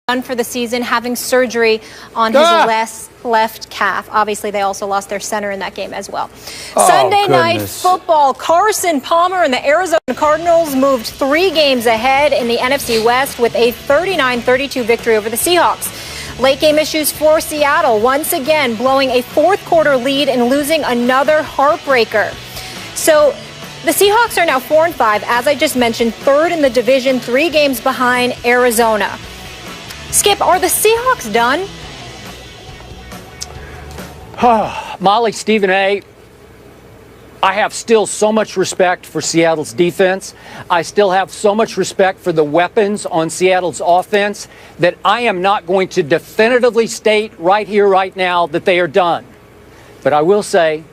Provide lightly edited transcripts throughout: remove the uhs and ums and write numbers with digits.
done for the season, having surgery on his left calf. Obviously, they also lost their center in that game as well. Sunday night football, Carson Palmer and the Arizona Cardinals moved 3 games ahead in the NFC West with a 39-32 victory over the Seahawks. Late game issues for Seattle, once again blowing a fourth quarter lead and losing another heartbreaker. So the Seahawks are now 4-5, as I just mentioned, third in the division, 3 games behind Arizona. Skip, are the Seahawks done? Molly, Stephen A., I have still so much respect for Seattle's defense. I still have so much respect for the weapons on Seattle's offense that I am not going to definitively state right here, right now, that they are done. But I will say,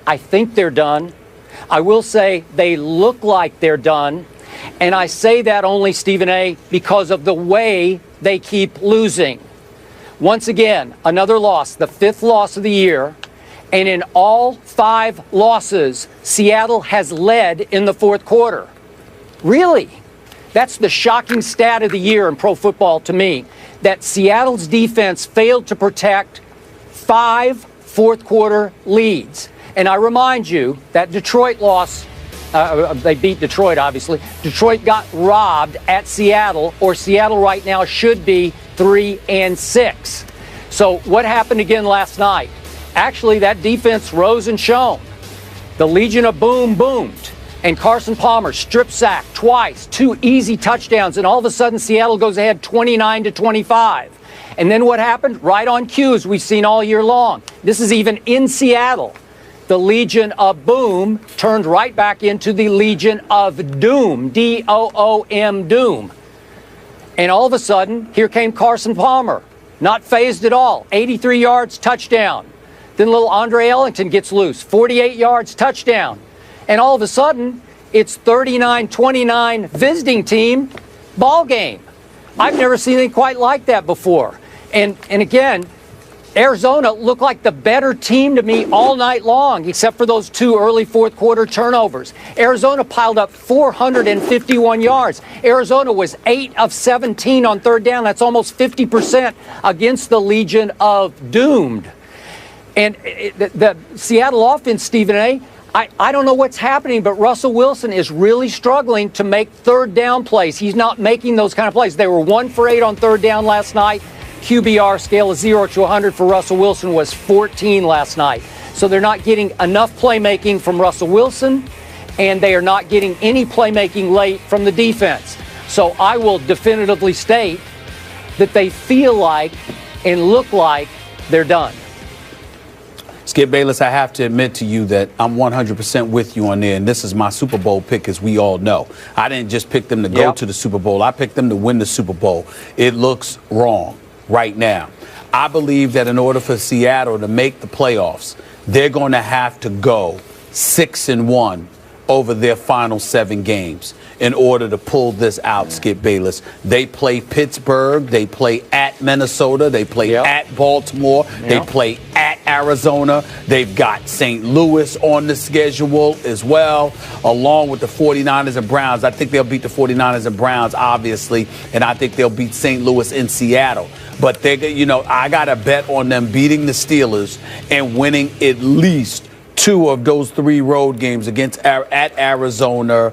I think they're done. I will say they look like they're done. And I say that only, Stephen A., because of the way they keep losing. Once again, another loss, the 5th loss of the year. And in all 5 losses, Seattle has led in the 4th quarter. Really? That's the shocking stat of the year in pro football to me, that Seattle's defense failed to protect 5 4th quarter leads. And I remind you that Detroit loss, they beat Detroit, obviously. Detroit got robbed at Seattle, or Seattle right now should be 3-6. So what happened again last night? Actually, that defense rose and shone. The Legion of Boom boomed, and Carson Palmer strip sacked twice, 2 easy touchdowns, and all of a sudden Seattle goes ahead 29-25. And then what happened? Right on cue, as we've seen all year long. This is even in Seattle. The Legion of Boom turned right back into the Legion of Doom, D-O-O-M, Doom. And all of a sudden, here came Carson Palmer, not phased at all, 83 yards, touchdown. Then little Andre Ellington gets loose, 48 yards, touchdown. And all of a sudden, it's 39-29 visiting team ball game. I've never seen anything quite like that before. And again, Arizona looked like the better team to me all night long, except for those 2 early 4th quarter turnovers. Arizona piled up 451 yards. Arizona was 8 of 17 on 3rd down. That's almost 50% against the Legion of Doomed. And the Seattle offense, Stephen A., I don't know what's happening, but Russell Wilson is really struggling to make 3rd down plays. He's not making those kind of plays. They were 1 for 8 on 3rd down last night. QBR scale of 0 to 100 for Russell Wilson was 14 last night. So they're not getting enough playmaking from Russell Wilson, and they are not getting any playmaking late from the defense. So I will definitively state that they feel like and look like they're done. Skip Bayless, I have to admit to you that I'm 100% with you on there, and this is my Super Bowl pick, as we all know. I didn't just pick them to go to the Super Bowl. I picked them to win the Super Bowl. It looks wrong right now. I believe that in order for Seattle to make the playoffs, they're going to have to go 6-1 over their final 7 games in order to pull this out, Skip Bayless. They play Pittsburgh, they play at Minnesota, they play at Baltimore, they play at Arizona. They've got St. Louis on the schedule as well, along with the 49ers and Browns. I think they'll beat the 49ers and Browns, obviously, and I think they'll beat St. Louis in Seattle. But I got to bet on them beating the Steelers and winning at least 2 of those 3 road games at Arizona,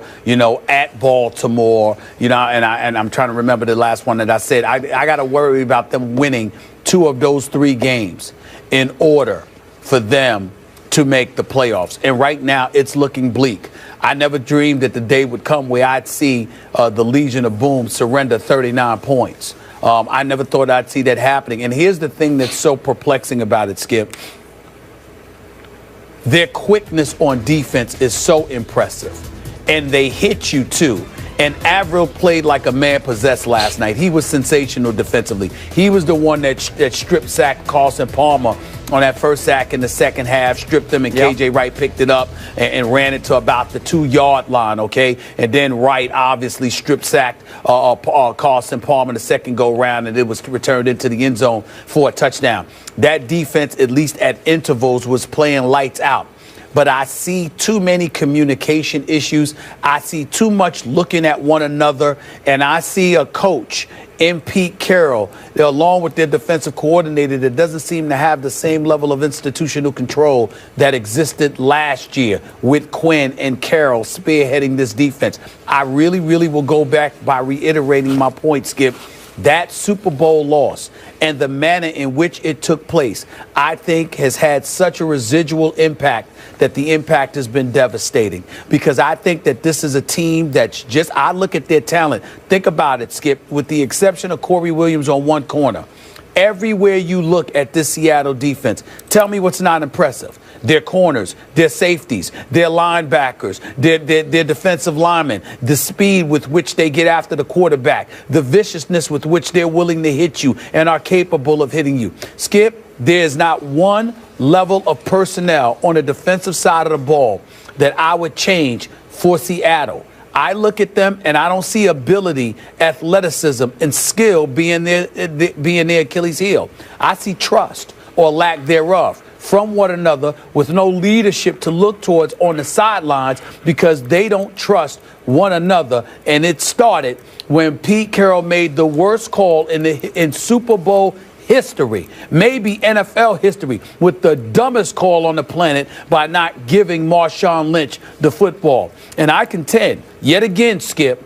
at Baltimore, and I'm trying to remember the last one that I said. I got to worry about them winning 2 of those 3 games in order for them to make the playoffs. And right now, it's looking bleak. I never dreamed that the day would come where I'd see the Legion of Boom surrender 39 points. I never thought I'd see that happening. And here's the thing that's so perplexing about it, Skip. Their quickness on defense is so impressive. And they hit you, too. And Avril played like a man possessed last night. He was sensational defensively. He was the one that strip sacked Carson Palmer on that first sack in the second half, stripped him, and KJ Wright picked it up and ran it to about the 2-yard line, okay? And then Wright obviously strip sacked Carson Palmer the second go-round, and it was returned into the end zone for a touchdown. That defense, at least at intervals, was playing lights out. but I see too many communication issues. I see too much looking at one another, and I see a coach in Pete Carroll, along with their defensive coordinator, that doesn't seem to have the same level of institutional control that existed last year with Quinn and Carroll spearheading this defense. I really, really will go back by reiterating my point, Skip. That Super Bowl loss and the manner in which it took place, I think, has had such a residual impact that the impact has been devastating. Because I think that this is a team that's just, I look at their talent. Think about it, Skip, with the exception of Corey Williams on one corner. Everywhere you look at this Seattle defense, tell me what's not impressive. Their corners, their safeties, their linebackers, their defensive linemen, the speed with which they get after the quarterback, the viciousness with which they're willing to hit you and are capable of hitting you. Skip, there's not one level of personnel on the defensive side of the ball that I would change for Seattle. I look at them and I don't see ability, athleticism, and skill being their Achilles heel. I see trust or lack thereof from one another with no leadership to look towards on the sidelines because they don't trust one another. And it started when Pete Carroll made the worst call in Super Bowl history, maybe NFL history, with the dumbest call on the planet by not giving Marshawn Lynch the football. And I contend, yet again, Skip,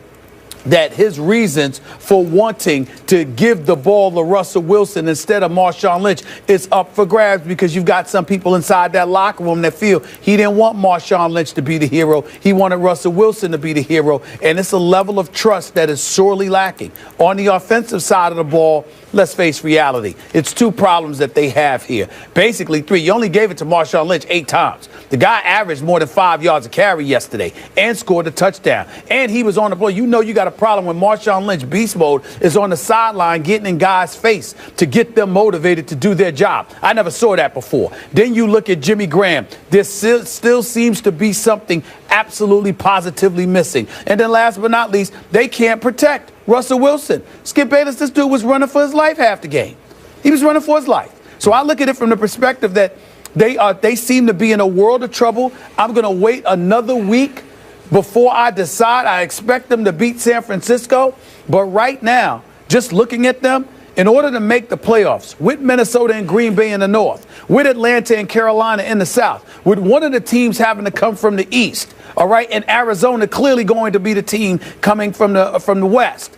that his reasons for wanting to give the ball to Russell Wilson instead of Marshawn Lynch is up for grabs because you've got some people inside that locker room that feel he didn't want Marshawn Lynch to be the hero. He wanted Russell Wilson to be the hero. And it's a level of trust that is sorely lacking. On the offensive side of the ball, let's face reality. It's two problems that they have here. Basically, three. You only gave it to Marshawn Lynch 8 times. The guy averaged more than 5 yards a carry yesterday and scored a touchdown. And he was on the ball. You know you got a problem when Marshawn Lynch, beast mode, is on the sideline getting in guys' face to get them motivated to do their job. I never saw that before. Then you look at Jimmy Graham. There still seems to be something absolutely positively missing. And then last but not least, they can't protect Russell Wilson. Skip Bayless, this dude was running for his life half the game. He was running for his life. So I look at it from the perspective that they seem to be in a world of trouble. I'm going to wait another week before I decide. I expect them to beat San Francisco. But right now, just looking at them, in order to make the playoffs with Minnesota and Green Bay in the north, with Atlanta and Carolina in the south, with one of the teams having to come from the east, all right, and Arizona clearly going to be the team coming from the west,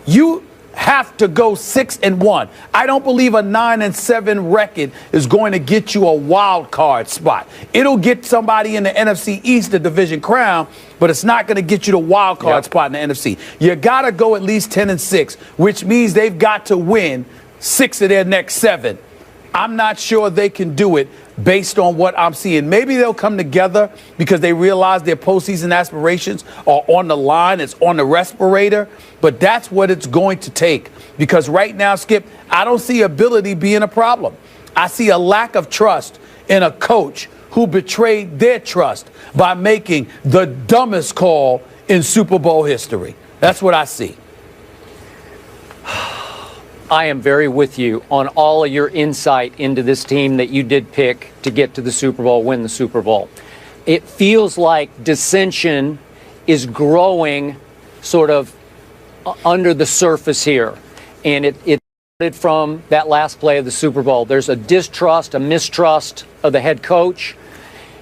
you have to go 6-1. I don't believe a 9-7 record is going to get you a wild card spot. It'll get somebody in the NFC East the division crown, but it's not going to get you the wild card spot in the NFC. You got to go at least 10-6, which means they've got to win 6 of their next 7. I'm not sure they can do it based on what I'm seeing. Maybe they'll come together because they realize their postseason aspirations are on the line. It's on the respirator. But that's what it's going to take. Because right now, Skip, I don't see ability being a problem. I see a lack of trust in a coach who betrayed their trust by making the dumbest call in Super Bowl history. That's what I see. I am very with you on all of your insight into this team that you did pick to get to the Super Bowl, win the Super Bowl. It feels like dissension is growing sort of under the surface here. And it started from that last play of the Super Bowl. There's a distrust, a mistrust of the head coach.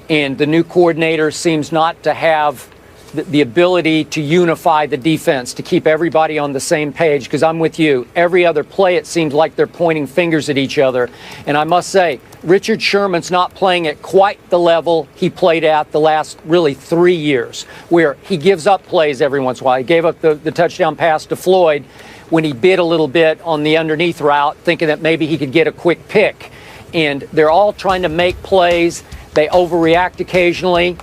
And the new coordinator seems not to have the ability to unify the defense, to keep everybody on the same page, because I'm with you. Every other play, it seems like they're pointing fingers at each other. And I must say, Richard Sherman's not playing at quite the level he played at the last, really, 3 years, where he gives up plays every once in a while. He gave up the touchdown pass to Floyd when he bid a little bit on the underneath route, thinking that maybe he could get a quick pick. And they're all trying to make plays. They overreact occasionally.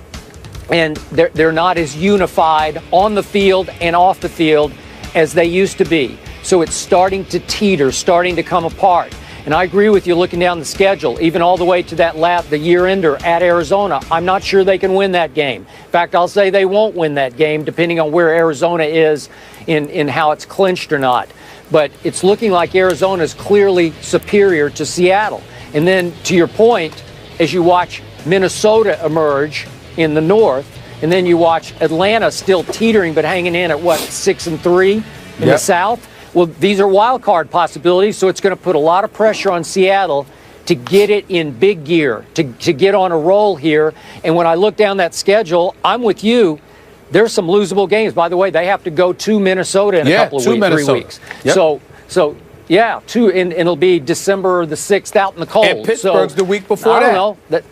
And they're not as unified on the field and off the field as they used to be. So it's starting to teeter, starting to come apart. And I agree with you looking down the schedule, even all the way to the year-ender at Arizona. I'm not sure they can win that game. In fact, I'll say they won't win that game, depending on where Arizona is in how it's clinched or not. But it's looking like Arizona is clearly superior to Seattle. And then, to your point, as you watch Minnesota emerge in the north, and then you watch Atlanta still teetering but hanging in at, what, 6-3 in the south? Well, these are wild card possibilities, so it's going to put a lot of pressure on Seattle to get it in big gear, to get on a roll here. And when I look down that schedule, I'm with you. There's some losable games. By the way, they have to go to Minnesota in a couple of weeks, 3 weeks. Yep. So yeah, and it'll be December the 6th out in the cold. And Pittsburgh's the week before that. I don't know.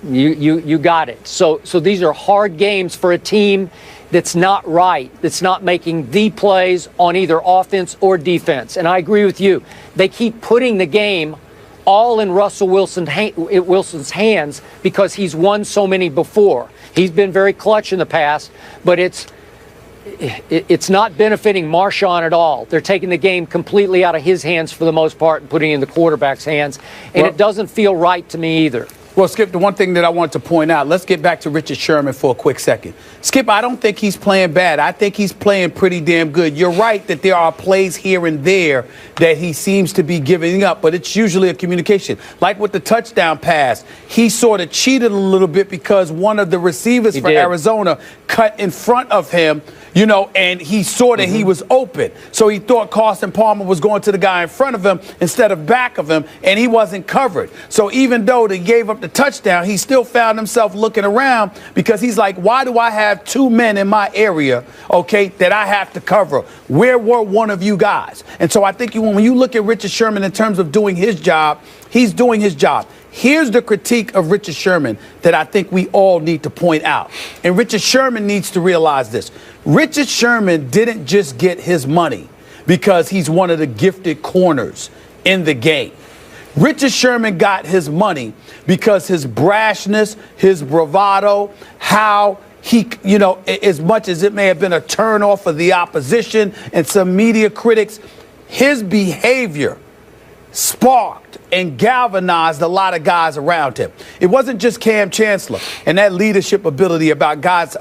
You got it. So these are hard games for a team that's not right, that's not making the plays on either offense or defense. And I agree with you. They keep putting the game all in Russell Wilson's hands because he's won so many before. He's been very clutch in the past, but it's not benefiting Marshawn at all. They're taking the game completely out of his hands for the most part and putting it in the quarterback's hands, and it doesn't feel right to me either. Well, Skip, the one thing that I want to point out, let's get back to Richard Sherman for a quick second. Skip, I don't think he's playing bad. I think he's playing pretty damn good. You're right that there are plays here and there that he seems to be giving up, but it's usually a communication. Like with the touchdown pass, he sort of cheated a little bit because one of the receivers for Arizona cut in front of him, you know, and he saw that he was open. So he thought Carson Palmer was going to the guy in front of him instead of back of him, and he wasn't covered. So even though they gave up the touchdown, he still found himself looking around because he's like, why do I have 2 men in my area, okay, that I have to cover? Where were one of you guys? And so I think when you look at Richard Sherman in terms of doing his job, he's doing his job. Here's the critique of Richard Sherman that I think we all need to point out. And Richard Sherman needs to realize this. Richard Sherman didn't just get his money because he's one of the gifted corners in the game. Richard Sherman got his money because his brashness, his bravado, how he, you know, as much as it may have been a turnoff for the opposition and some media critics, his behavior sparked and galvanized a lot of guys around him. It wasn't just Cam Chancellor and that leadership ability about guys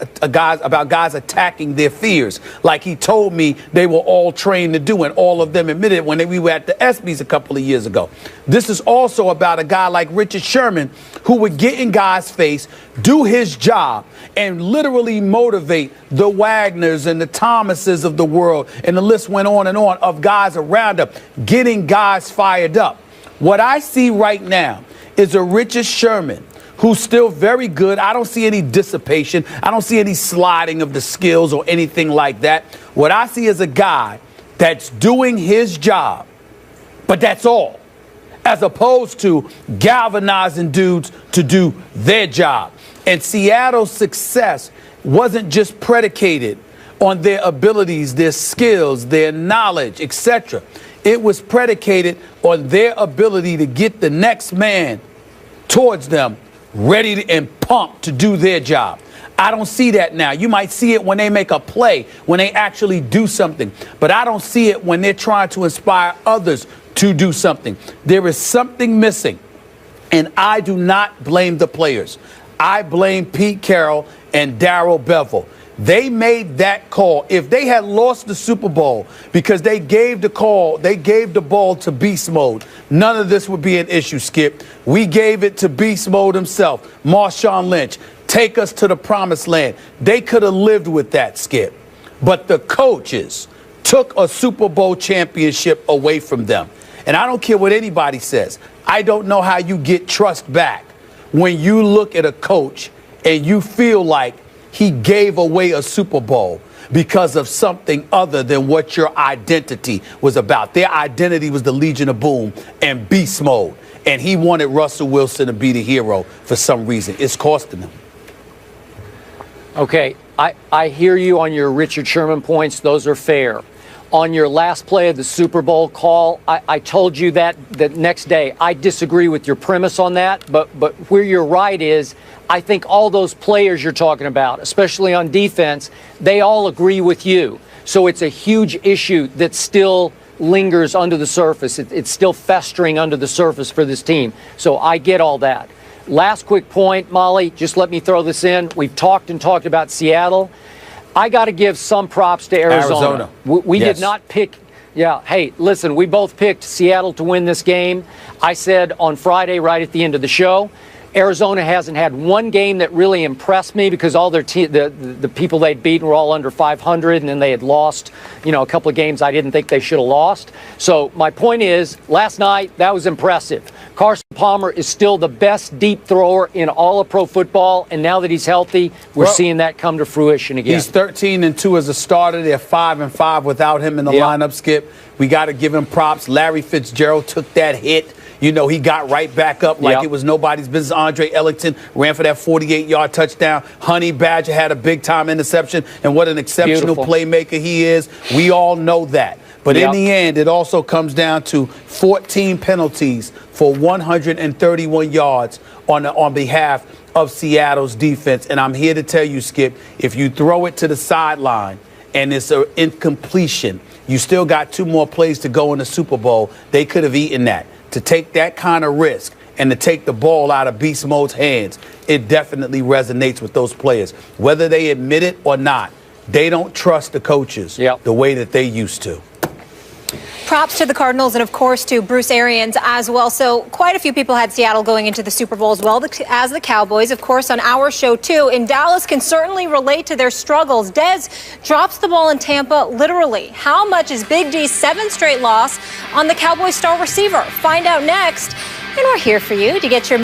attacking their fears, like he told me they were all trained to do, and all of them admitted when we were at the ESPYs a couple of years ago. This is also about a guy like Richard Sherman who would get in guys' face, do his job, and literally motivate the Wagners and the Thomases of the world, and the list went on and on of guys around him, getting guys fired up. What I see right now is a Richard Sherman who's still very good. I don't see any dissipation. I don't see any sliding of the skills or anything like that. What I see is a guy that's doing his job, but that's all, as opposed to galvanizing dudes to do their job. And Seattle's success wasn't just predicated on their abilities, their skills, their knowledge, etc. It was predicated on their ability to get the next man towards them ready and pumped to do their job. I don't see that now. You might see it when they make a play, when they actually do something, but I don't see it when they're trying to inspire others to do something. There is something missing, and I do not blame the players. I blame Pete Carroll and Darrell Bevell. They made that call. If they had lost the Super Bowl because they gave the ball to beast mode, none of this would be an issue, Skip. We gave it to beast mode himself, Marshawn Lynch. Take us to the promised land. They could have lived with that, Skip. But the coaches took a Super Bowl championship away from them. And I don't care what anybody says. I don't know how you get trust back when you look at a coach and you feel like he gave away a Super Bowl because of something other than what your identity was about. Their identity was the Legion of Boom and beast mode. And he wanted Russell Wilson to be the hero for some reason. It's costing him. Okay, I hear you on your Richard Sherman points. Those are fair. On your last play of the Super Bowl call, I told you that the next day. I disagree with your premise on that, but where you're right is I think all those players you're talking about, especially on defense, they all agree with you. So it's a huge issue that still lingers under the surface. It's still festering under the surface for this team. So I get all that. Last quick point, Molly, just let me throw this in. We've talked about Seattle. I got to give some props to Arizona. We did not pick. Yeah, hey, listen, we both picked Seattle to win this game. I said on Friday, right at the end of the show, Arizona hasn't had one game that really impressed me because all their the people they'd beaten were all under 500, and then they had lost, a couple of games I didn't think they should have lost. So my point is, last night, that was impressive. Carson Palmer is still the best deep thrower in all of pro football, and now that he's healthy, we're seeing that come to fruition again. He's 13-2 as a starter. They're 5-5 without him in the lineup, Skip. We got to give him props. Larry Fitzgerald took that hit. He got right back up like it was nobody's business. Andre Ellington ran for that 48-yard touchdown. Honey Badger had a big-time interception, and what an exceptional playmaker he is. We all know that. But in the end, it also comes down to 14 penalties for 131 yards on behalf of Seattle's defense. And I'm here to tell you, Skip, if you throw it to the sideline and it's an incompletion, you still got 2 more plays to go in the Super Bowl. They could have eaten that. To take that kind of risk and to take the ball out of Beast Mode's hands, it definitely resonates with those players. Whether they admit it or not, they don't trust the coaches the way that they used to. Props to the Cardinals and, of course, to Bruce Arians as well. So quite a few people had Seattle going into the Super Bowl as well as the Cowboys. Of course, on our show, too. And Dallas can certainly relate to their struggles. Dez drops the ball in Tampa literally. How much is Big D's 7th straight loss on the Cowboys star receiver? Find out next. And we're here for you to get your